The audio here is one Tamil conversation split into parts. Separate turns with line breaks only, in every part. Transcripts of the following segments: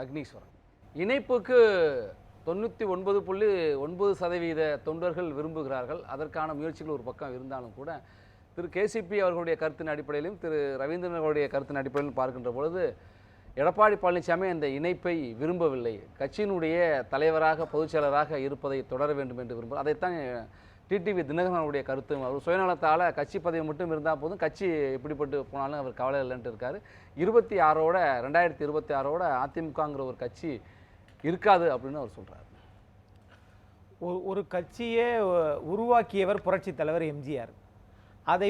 அக்னீஸ்வரன். இணைப்புக்கு 99.9% தொண்டர்கள் விரும்புகிறார்கள். அதற்கான முயற்சிகள் ஒரு பக்கம் இருந்தாலும் கூட திரு கேசிபி அவர்களுடைய கருத்தின் அடிப்படையிலும் திரு ரவீந்திரன் அவர்களுடைய கருத்தின் அடிப்படையிலும் பார்க்கின்ற பொழுது எடப்பாடி பழனிசாமி அந்த இணைப்பை விரும்பவில்லை. கட்சியினுடைய தலைவராக பொதுச்செயலராக இருப்பதை தொடர வேண்டும் என்று விரும்புகிறார். அதைத்தான் டிடிவி தினகரனுடைய கருத்து. அவர் சுயநலத்தால் கட்சி பதவி மட்டும் இருந்தால் போதும், கட்சி எப்படிப்பட்டு போனாலும் அவர் கவலை இல்லைன்ட்டு இருக்காரு. 2026 அதிமுகங்கிற ஒரு கட்சி இருக்காது அப்படின்னு அவர் சொல்றாரு.
ஒரு கட்சியே உருவாக்கியவர் புரட்சி தலைவர் எம்ஜிஆர். அதை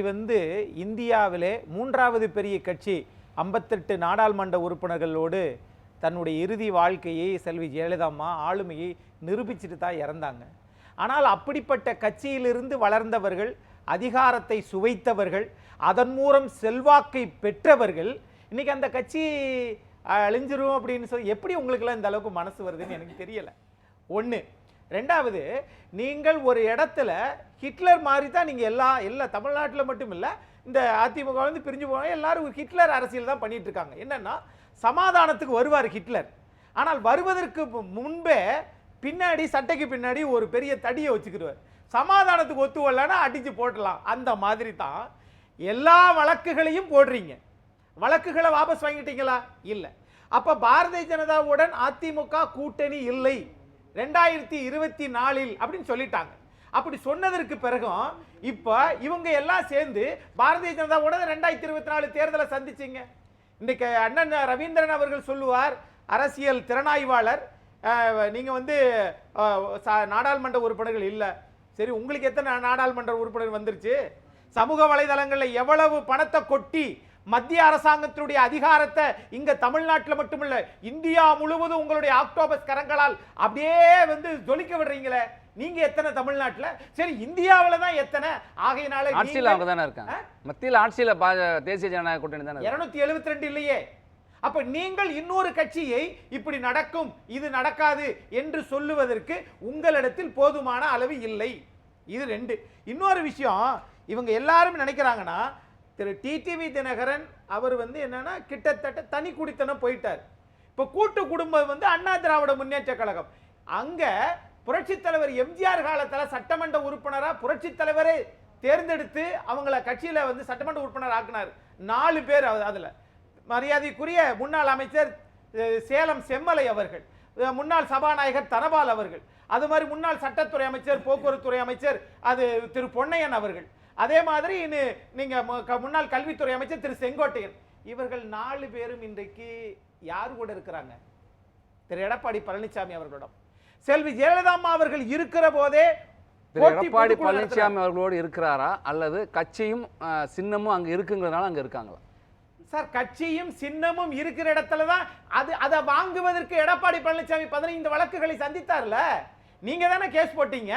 இந்தியாவிலே 3வது பெரிய கட்சி 58 நாடாளுமன்ற உறுப்பினர்களோடு தன்னுடைய இறுதி வாழ்க்கையை செல்வி ஜெயலலிதா ஆளுமையை நிரூபிச்சுட்டு தான் இறந்தாங்க. ஆனால் அப்படிப்பட்ட கட்சியிலிருந்து வளர்ந்தவர்கள், அதிகாரத்தை சுவைத்தவர்கள், அதன் மூலம் செல்வாக்கை பெற்றவர்கள் இன்னைக்கு அந்த கட்சி அழிஞ்சிரும் அப்படின்னு சொல்லி எப்படி உங்களுக்கெல்லாம் இந்த அளவுக்கு மனசு வருதுன்னு எனக்கு தெரியல. ஒன்று. ரெண்டாவது, நீங்கள் ஒரு இடத்துல ஹிட்லர் மாதிரி தான் நீங்கள் எல்லா தமிழ்நாட்டில் மட்டும் இல்லை, இந்த அதிமுக பிரிஞ்சு போவாங்க, எல்லாரும் ஹிட்லர் அரசியல் தான் பண்ணிட்டு இருக்காங்க. என்னன்னா சமாதானத்துக்கு வருவார் ஹிட்லர், ஆனால் வருவதற்கு முன்பே பின்னாடி சட்டைக்கு பின்னாடி ஒரு பெரிய தடியை வச்சுக்கிடுவார். சமாதானத்துக்கு ஒத்து வரலன்னா அடிச்சு போட்டலாம். அந்த மாதிரி தான் எல்லா வழக்குகளையும் போடுறீங்க. வழக்குகளை வாபஸ் வாங்கிட்டீங்களா? இல்லை. அப்ப பாரதிய ஜனதாவுடன் அதிமுக கூட்டணி இல்லை 2024 அப்படின்னு சொல்லிட்டாங்க. அப்படி சொன்னதற்கு பிறகும் இப்ப இவங்க எல்லாம் சேர்ந்து பாரதிய ஜனதாவோட 2024 தேர்தலை சந்திச்சீங்க. இன்னைக்கு அண்ணன் ரவீந்திரன் அவர்கள் சொல்லுவார், அரசியல் திறனாய்வாளர், நீங்க நாடாளுமன்ற உறுப்பினர்கள் இல்ல. சரி, உங்களுக்கு எத்தனை நாடாளுமன்ற உறுப்பினர் வந்துருச்சு? சமூக வலைதளங்களில் எவ்வளவு பணத்தை கொட்டி மத்திய அரசாங்கத்தினுடைய அதிகாரத்தை இங்க தமிழ்நாட்டில் மட்டுமல்ல இந்தியா முழுவதும் உங்களுடைய ஆக்டோபஸ் கரங்களால் அப்படியே ஜொலிக்க விடுறீங்களே. நீங்க எத்தனை தமிழ்நாட்டில்? சரி, இந்தியாவில் தான் எத்தனை? ஆகையினால
ஆட்சியில் அவங்க தானே இருக்காங்க. மத்தியில் ஆட்சியில் தேசிய ஜனநாயக கூட்டணி தானே.
272 இல்லையே. அப்ப நீங்கள் இன்னொரு கட்சியை இப்படி நடக்கும் இது நடக்காது என்று சொல்லுவதற்கு உங்களிடத்தில் போதுமான அளவு இல்லை. இது 2. இன்னொரு விஷயம், இவங்க எல்லாரும் நினைக்கிறாங்கன்னா திரு டிடிவி தினகரன் அவர் என்னன்னா கிட்டத்தட்ட தனி குடித்தனம் போயிட்டார். இப்ப கூட்டு குடும்பம் அண்ணா திராவிட முன்னேற்ற கழகம். அங்க புரட்சி தலைவர் எம்ஜிஆர் காலத்தில் சட்டமன்ற உறுப்பினரா புரட்சி தலைவரை தேர்ந்தெடுத்து அவங்கள கட்சியில சட்டமன்ற உறுப்பினர் ஆக்கினார். 4 பேர். அதுல மரியாதைக்குரிய முன்னாள் அமைச்சர் சேலம் செம்மலை அவர்கள், முன்னாள் சபாநாயகர் தனபால் அவர்கள், அது மாதிரி முன்னாள் சட்டத்துறை அமைச்சர் போக்குவரத்துறை அமைச்சர் அது திரு பொன்னையன் அவர்கள், அதே மாதிரி நீங்க முன்னாள் கல்வித்துறை அமைச்சர் திரு செங்கோட்டையன். இவர்கள் 4 பேரும் இன்றைக்கு யாரு கூட இருக்கிறாங்க? திரு எடப்பாடி பழனிசாமி அவர்களிடம். செல்வி ஜெயலலிதா அவர்கள் இருக்கிற போதே
எடப்பாடி பழனிசாமி அவர்களோடு இருக்கிறாரா அல்லது கட்சியும் சின்னமும் அங்க இருக்குங்கிறதுனால அங்க இருக்காங்களா?
சார், கட்சியும் சின்னமும் இருக்கிற இடத்துல தான் அதை வாங்குவதற்கு எடப்பாடி பழனிசாமி 15 வழக்குகளை சந்தித்தார்ல. நீங்க தானே கேஸ் போட்டீங்க.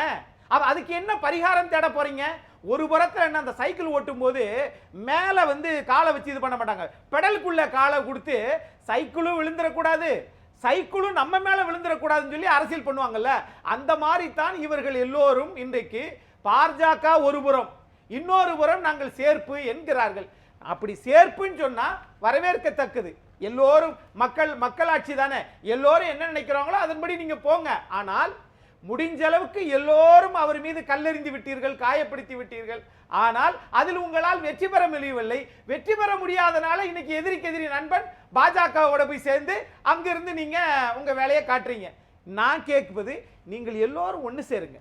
அதுக்கு என்ன பரிகாரம் தேட போறீங்க? ஒரு புறத்துல என்ன, அந்த சைக்கிள் ஓட்டும் போது மேல காலை வச்சு இது பண்ண மாட்டாங்க, பெடலுக்குள்ள காலை கொடுத்து சைக்கிளும் விழுந்துடக்கூடாது, சைக்கிளும் நம்ம மேல விழுந்துடக்கூடாதுன்னு சொல்லி அரசியல் பண்ணுவாங்கல்ல. அந்த மாதிரி தான் இவர்கள் எல்லோரும் இன்றைக்கு பாஜக ஒரு புறம், இன்னொரு புறம் நாங்கள் சேர்ப்பு என்கிறார்கள். அப்படி சேர்ப்புன்னு சொன்னா வரவேற்கத்தக்கது. எல்லோரும் மக்களாட்சி தானே, எல்லோரும் என்ன நினைக்கிறாங்களோ அதன்படி நீங்க போங்க. ஆனால் முடிஞ்ச அளவுக்கு எல்லோரும் அவர் மீது கல்லெறிந்து விட்டீர்கள், காயப்படுத்தி விட்டீர்கள். ஆனால் அதில் உங்களால் வெற்றி பெற முடியவில்லை. வெற்றி பெற முடியாதனால இன்னைக்கு எதிரிக்கு எதிரி நண்பன் பாஜகவோட போய் சேர்ந்து அங்கிருந்து நீங்க உங்க வேலையை காட்டுறீங்க. நான் கேட்பது, நீங்கள் எல்லோரும் ஒன்று சேருங்க.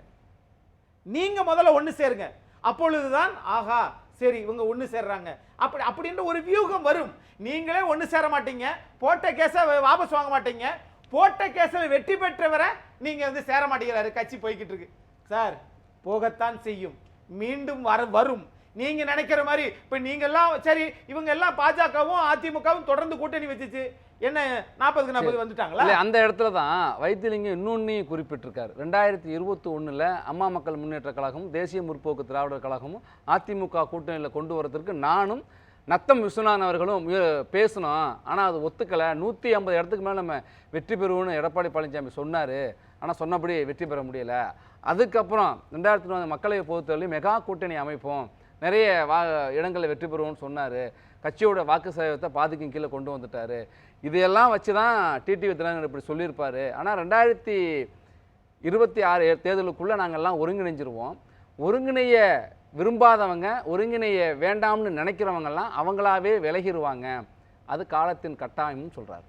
நீங்க முதல்ல ஒன்று சேருங்க. அப்பொழுதுதான் ஆகா சரி இவங்க ஒன்று சேர்றாங்க அப்படின்ற ஒரு வியூகம் வரும். நீங்களே ஒன்று சேர மாட்டீங்க, போட்ட கேஸை வாபஸ் வாங்க மாட்டீங்க, போட்ட கேஸில் வெற்றி பெற்றவரை நீங்க சேர மாட்டேங்கிறாரு. கட்சி போய்கிட்டு இருக்கு சார், போகத்தான் செய்யும், மீண்டும் வரும். நீங்க நினைக்கிற மாதிரி இப்ப நீங்க எல்லாம் சரி, இவங்க எல்லாம் பாஜகவும் அதிமுகவும் தொடர்ந்து கூட்டணி வச்சுச்சு, என்ன 40க்கு 40 வந்துட்டாங்களா?
அந்த இடத்துல தான் வைத்திலிங்கம் இன்னொன்னு குறிப்பிட்டிருக்காரு. 2021 அம்மா மக்கள் முன்னேற்ற கழகமும் தேசிய முற்போக்கு திராவிடர் கழகமும் அதிமுக கூட்டணியில் கொண்டு வரதுக்கு நானும் நத்தம் விஸ்வநாதன் அவர்களும் பேசணும். ஆனால் அது ஒத்துக்கலை. 150 இடத்துக்கு மேலே நம்ம வெற்றி பெறுவோம்னு எடப்பாடி பழனிசாமி சொன்னார். ஆனால் சொன்னபடி வெற்றி பெற முடியலை. அதுக்கப்புறம் 2020 மக்களவை பொறுத்தவரை மெகா கூட்டணி அமைப்போம், நிறைய இடங்களில் வெற்றி பெறுவோம்னு சொன்னார். கட்சியோட வாக்கு சதவீதத்தை பாதிக்கும் கீழே கொண்டு வந்துட்டார். இதையெல்லாம் வச்சு தான் டிடிவி தினகரன் இப்படி சொல்லியிருப்பார். ஆனால் 2026 தேர்தலுக்குள்ளே நாங்கள்லாம் ஒருங்கிணைஞ்சிருவோம். ஒருங்கிணைய விரும்பாதவங்க, ஒருங்கிணைய வேண்டாம்னு நினைக்கிறவங்கெல்லாம் அவங்களாவே விலகிடுவாங்க. அது காலத்தின் கட்டாயம்னு சொல்கிறார்.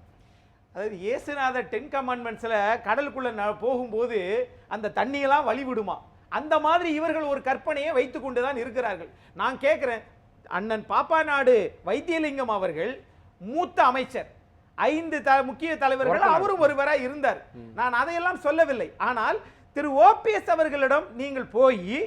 அதாவது இயேசுநாதர் 10 கமாண்ட்மெண்ட்ஸில் கடலுக்குள்ளே போகும்போது அந்த தண்ணியெல்லாம் வழிவிடுமா, அந்த மாதிரி இவர்கள் ஒரு கற்பனையை வைத்து கொண்டு தான் இருக்கிறார்கள். நான் கேட்குறேன், அண்ணன் பாப்பாநாடு வைத்தியலிங்கம் அவர்கள் மூத்த அமைச்சர், 5 முக்கிய தலைவர்கள் அவரும் ஒருவராக இருந்தார். நான் அதையெல்லாம் சொல்லவில்லை. ஆனால் திரு ஓபிஎஸ் அவர்களிடம் நீங்கள் போய்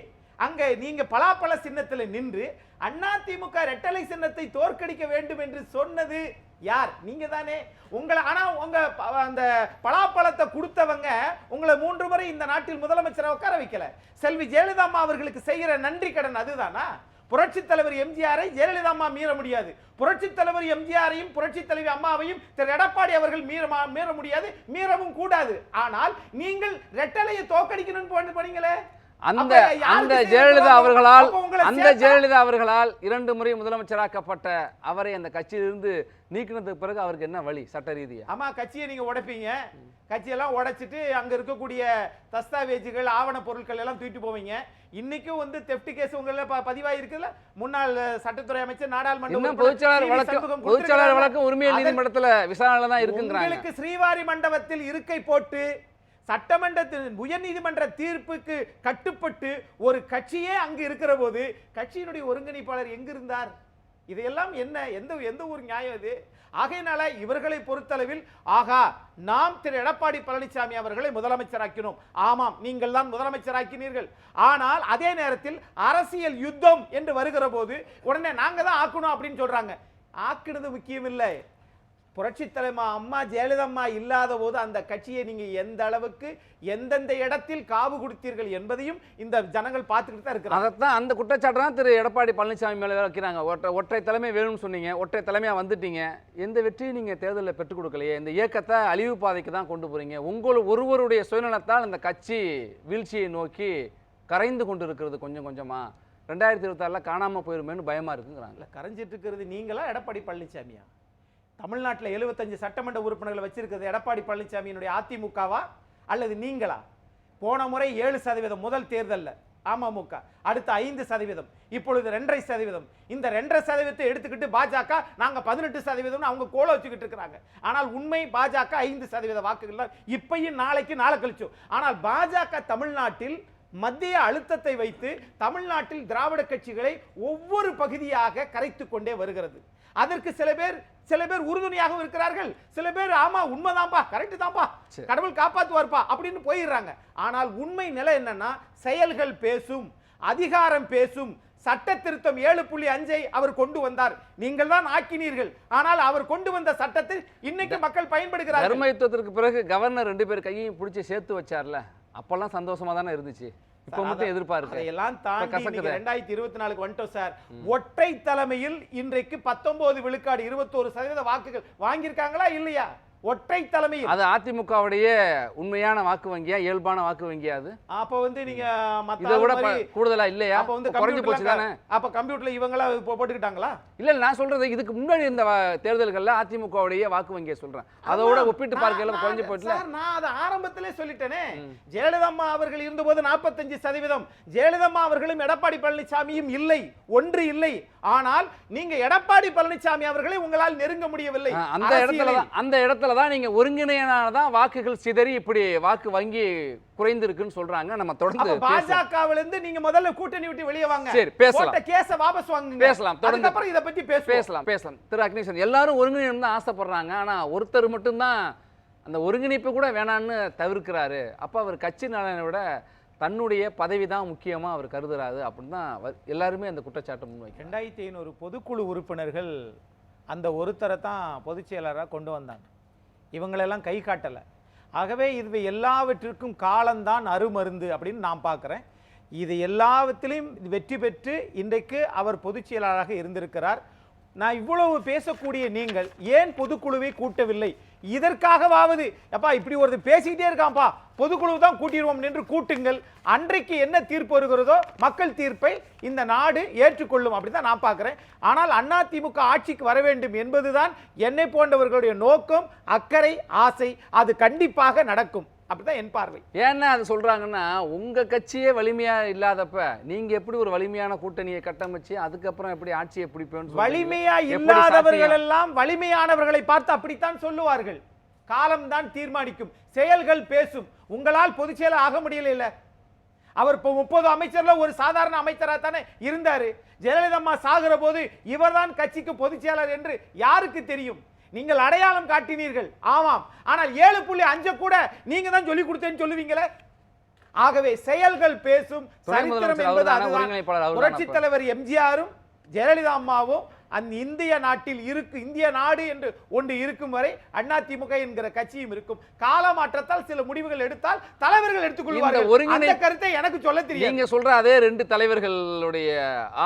அங்க நீங்க பலாப்பழ சின்னத்தில் நின்று அதிமுக இரட்டலை சின்னத்தை தோற்கடிக்க வேண்டும் என்று சொன்னது யார்? நீங்க தானே. உங்களை ஆனா உங்க அந்த பலாப்பழத்தை கொடுத்தவங்க உங்களை 3 முறை இந்த நாட்டில் முதலமைச்சரை உட்கார வைக்கல. செல்வி ஜெயலலிதா அம்மா அவர்களுக்கு செய்கிற நன்றி கடன் அதுதானா? புரட்சி தலைவர் எம்ஜிஆரை ஜெயலலிதா அம்மா மீற முடியாது. புரட்சி தலைவர் எம்ஜிஆரையும் புரட்சி தலைவி அம்மாவையும் திரு எடப்பாடி அவர்கள் மீற முடியாது, மீறவும் கூடாது. ஆனால் நீங்கள் ரெட்டலையை தோக்கடிக்கணும்னு போனீங்களே,
அந்த ஜெயலலிதா அவர்களால் 2 முறை முதலமைச்சராக்கப்பட்ட அவரை அந்த கட்சியிலிருந்து நீக்கினதுக்கு பிறகு அவருக்கு என்ன வழி சட்ட ரீதியா?
ஆமா, கட்சியை நீங்க உடைப்பீங்க. கட்சியெல்லாம் உடைச்சிட்டு அங்க இருக்கக்கூடிய தஸ்தாவேஜுகள், ஆவண பொருட்கள் எல்லாம் தூக்கிட்டு போவீங்க. இன்னைக்கும் வந்து தெஃப்ட் கேஸ் உங்கள பதிவாகி இருக்குல்ல. முன்னாள் சட்டத்துறை அமைச்சர், நாடாளுமன்ற
பொதுச்செயலாளர் வழக்கு உரிமையியல் நீதிமன்றத்தில் விசாரணையில தான் இருக்குங்கிறாங்க.
உங்களுக்கு ஸ்ரீவாரி மண்டபத்தில் இருக்கை போட்டு சட்டமன்றத்தின் உயர்நீதிமன்ற தீர்ப்புக்கு கட்டுப்பட்டு ஒரு கட்சியே அங்கு இருக்கிற போது கட்சியினுடைய ஒருங்கிணைப்பாளர் எங்க இருந்தார்? இதையெல்லாம் என்ன எந்த ஒரு நியாயம் இது? ஆகையினால இவர்களை பொறுத்தளவில் ஆகா, நாம் திரு எடப்பாடி பழனிசாமி அவர்களை முதலமைச்சராக்கினோம். ஆமாம், நீங்கள் தான் முதலமைச்சராக்கினீர்கள். ஆனால் அதே நேரத்தில் அரசியல் யுத்தம் என்று வருகிற போது உடனே நாங்க தான் ஆக்கணும் அப்படின்னு சொல்றாங்க. ஆக்கினது முக்கியம் இல்லை. புரட்சி தலைமா அம்மா ஜெயலலிதா அம்மா இல்லாத போது அந்த கட்சியை நீங்க எந்த அளவுக்கு எந்தெந்த இடத்தில் காவு கொடுத்தீர்கள் என்பதையும் இந்த ஜனங்கள் பார்த்துக்கிட்டு தான் இருக்கிறாங்க.
அதைத்தான் அந்த குற்றச்சாட்டு தான் திரு எடப்பாடி பழனிசாமி மேலே வைக்கிறாங்க. ஒற்றை தலைமை வேணும்னு சொன்னீங்க, ஒற்றை தலைமையா வந்துட்டீங்க. எந்த வெற்றியும் நீங்க தேர்தலில் பெற்றுக் கொடுக்கலையே. இந்த இயக்கத்தை அழிவு பாதைக்கு தான் கொண்டு போறீங்க. ஒருவருடைய சுயநலத்தால் இந்த கட்சி வீழ்ச்சியை நோக்கி கரைந்து கொண்டு இருக்கிறது கொஞ்சம் கொஞ்சமா. 2026 காணாம போயிருமேன்னு பயமா இருக்குங்கிறாங்க.
கரைஞ்சிட்டு இருக்கிறது நீங்களா எடப்பாடி பழனிசாமியா? தமிழ்நாட்டில் 75 சட்டமன்ற உறுப்பினர்களை வச்சிருக்கிறது எடப்பாடி பழனிசாமியினுடைய அதிமுகவா அல்லது நீங்களா? போன முறை 7% முதல் தேர்தலில் அமமுக, அடுத்து 5%, இப்பொழுது 2.5%. இந்த 2.5% எடுத்துக்கிட்டு பாஜக நாங்க 18% அவங்க கோல வச்சுக்கிட்டு இருக்கிறாங்க. ஆனால் உண்மை பாஜக 5% வாக்குகள் தான் இப்பயும் நாளைக்கு நாளை கழிச்சோம். ஆனால் பாஜக தமிழ்நாட்டில் மத்திய அழுத்தத்தை வைத்து தமிழ்நாட்டில் திராவிட கட்சிகளை ஒவ்வொரு பகுதியாக கரைத்து கொண்டே வருகிறது. அதற்கு சில பேர் உறுதுணையாக இருக்கிறார்கள். சில பேர் ஆமா உண்மைதான்பா, கரெக்ட் தான்பா, கடவுள் காப்பாத்துவார்ப்பா அப்படின்னு போயிடுறாங்க. ஆனால் உண்மை நிலை என்னன்னா, செயல்கள் பேசும், அதிகாரம் பேசும். சட்ட திருத்தம் 7.5 அவர் கொண்டு வந்தார், நீங்கள் தான் ஆக்கினீர்கள். ஆனால் அவர் கொண்டு வந்த சட்டத்தை இன்னைக்கு மக்கள் பயன்படுகிறார்கள்.
தர்மயுத்தத்திற்கு பிறகு கவர்னர் 2 பேர் கையையும் பிடிச்சி சேர்த்து வச்சார்ல, அப்பெல்லாம் சந்தோஷமா தானே இருந்துச்சு. இப்ப மட்டும் எதிர்பார்க்க
எல்லாம் தாண்டி 2024 வந்துட்டோம் சார். ஒற்றை தலைமையில் இன்றைக்கு 19 விழுக்காடு 21% வாக்குகள் வாங்கியிருக்காங்களா இல்லையா? ஒற்றை தலைமையில்.
அது அதிமுகவுடைய உண்மையான வாக்கு வங்கியா, இயல்பான வாக்கு வங்கியா? அது
அப்ப வந்து நீங்க
இத விட கூடுதலா இல்லையா?
அப்ப வந்து
குறைஞ்சு போச்சு தானே.
அப்ப கம்ப்யூட்டர்ல இவங்களா போட்டுக்கிட்டாங்களா?
இல்ல, நான் சொல்றது இதுக்கு முன்னாடி இந்த தேர்தல்கள்ல அதிமுகவுடைய வாக்கு வங்கியை சொல்றேன். அதோட ஒப்பிட்டு பார்க்கல குறைஞ்சு போயிட்டு.
நான் அதை ஆரம்பத்திலே சொல்லிட்டேனே. ஜெயலலிதா அம்மா அவர்கள் இருந்தபோது 45%. ஜெயலலிதா அம்மா அவர்களும் எடப்பாடி பழனிசாமியும் இல்லை, ஒன்று இல்லை. ஆனால் நீங்க எடப்பாடி பழனிசாமி அவர்களை உங்களால் நெருங்க முடியவில்லை.
அந்த இடத்துல தான் நீங்க ஒருங்கிணையானதான் வாக்குகள் சிதறி இப்படி வாக்கு வங்கி குறைந்திருக்குன்னு சொல்றாங்க. நம்ம தொடர்ந்து
பாஜகவில இருந்து நீங்க முதல்ல கூட்டணி விட்டு வெளியே வாங்க.
சரி, பேசலாம்.
கேஸ வாபஸ் வாங்குங்க.
பேசலாம், தொடர்ந்து
அப்புறம் இத பத்தி
பேசலாம். திரு அக்னேசன், எல்லாரும் ஒருங்கிணைப்பு தான் ஆசைப்படுறாங்க. ஆனா ஒருத்தர் மட்டும் தான் அந்த ஒருங்கிணைப்பு கூட வேணான்னு தவிர்க்கிறாரு. அப்ப அவர் கட்சி நலனை விட தன்னுடைய பதவி தான் முக்கியமா அவர் கருதுறாரு அப்படின்னு தான் எல்லாருமே அந்த குற்றச்சாட்டு முன்வைக்கிறாங்க.
2500 பொதுக்குழு உறுப்பினர்கள் அந்த ஒருத்தரை தான் பொதுச் செயலராக கொண்டு வந்தாங்க. இவங்களெல்லாம் கை காட்டலை. ஆகவே இது எல்லாவற்றிற்கும் காலம்தான் அருமருந்து அப்படின்னு நான் பார்க்குறேன். இது எல்லாவற்றிலையும் வெற்றி பெற்று இன்றைக்கு அவர் பொதுச் செயலாளராக இருந்திருக்கிறார். நான் இவ்வளவு பேசக்கூடிய நீங்கள் ஏன் பொதுக்குழுவை கூட்டவில்லை இதற்காகவாவது அப்பா இப்படி ஒருத்தர் பேசிக்கிட்டே இருக்கான்ப்பா, பொதுக்குழு தான் கூட்டிடுவோம் என்று கூட்டுங்கள். அன்றைக்கு என்ன தீர்ப்பு வருகிறதோ மக்கள் தீர்ப்பை இந்த நாடு ஏற்றுக்கொள்ளும். அப்படிதான் நான் பார்க்கிறேன். ஆனால் அதிமுக ஆட்சிக்கு வர வேண்டும் என்பதுதான் என்னை போன்றவர்களுடைய நோக்கம், அக்கறை, ஆசை. அது கண்டிப்பாக நடக்கும். அப்படிதான் என் பார்வை.
ஏன்னா அது சொல்றாங்கன்னா, உங்க கட்சியே வலிமையா இல்லாதப்ப நீங்க எப்படி ஒரு வலிமையான கூட்டணியை கட்டமைச்சு அதுக்கப்புறம் எப்படி ஆட்சியை பிடிப்பேன்னு
வலிமையா இல்லாதவர்கள் எல்லாம் வலிமையானவர்களை பார்த்து அப்படித்தான் சொல்லுவார்கள். காலம்தான் தீர்மானிக்கும், செயல்கள் பேசும். உங்களால் பொதுச் செயலர் ஆக முடியல இல்ல. அவர் 30 அமைச்சர்ல ஒரு சாதாரண அமைச்சராக தானே இருந்தாரு. ஜெயலலிதா அம்மா சாகிற போது இவர்தான் கட்சிக்கு பொதுச் செயலர் என்று யாருக்கு தெரியும்? நீங்கள் அடையாளம் காட்டினீர்கள், ஆமாம். ஆனால் 7.5 கூட நீங்க தான் சொல்லி கொடுத்தேன்னு சொல்லுவீங்களே. ஆகவே செயல்கள் பேசும். சரித்திரம் என்பது அதுதான். புரட்சித் தலைவர் எம்ஜிஆரும் ஜெயலலிதா அம்மாவும் அந்த இந்திய நாட்டில் இந்திய நாடு என்று ஒன்று இருக்கும் வரை அதிமுக என்கிற கட்சியும் இருக்கும். காலமாற்றத்தால் சில முடிவுகள் எடுத்தால் தலைவர்கள் எடுத்துக்கொள்வார்கள். அந்த கருத்தை எனக்கு சொல்ல தெரியும்.
நீங்க சொல்ற அதே 2 தலைவர்களுடைய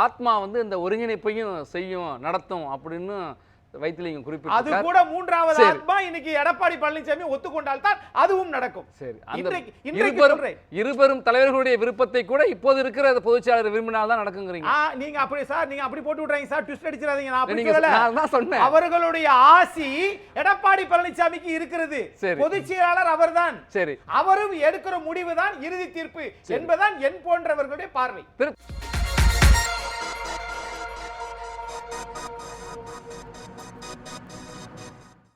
ஆத்மா வந்து இந்த ஒருங்கிணைப்பையும் செய்யும், நடத்தும் அப்படின்னு வைத்திலிங்கம் குறிப்பிட்டு
அது கூட 3வது ஆத்மா இன்னைக்கு எடப்பாடி பழனிசாமி ஒத்துக்கொண்டால் தான் அதுவும் நடக்கும்.
சரி,
இருபெரும்
தலைவர்களுடைய விருப்பத்தை கூட இப்போது இருக்கிற பொதுச் செயலாளர் விரும்பினால் தான் நடக்குங்கிறீங்க.
நீங்க அப்படி சார், நீங்க அப்படி போட்டு விடுறீங்க சார், ட்விஸ்ட் அடிச்சிராதீங்க.
நான் சொன்னேன்
அவர்களுடைய ஆசி எடப்பாடி பழனிசாமிக்கு இருக்கிறது. பொதுச் செயலாளர் அவர்தான்.
சரி,
அவரும் எடுக்கிற முடிவு தான் இறுதி தீர்ப்பு என்பதுதான் என் போன்றவர்களுடைய பார்வை.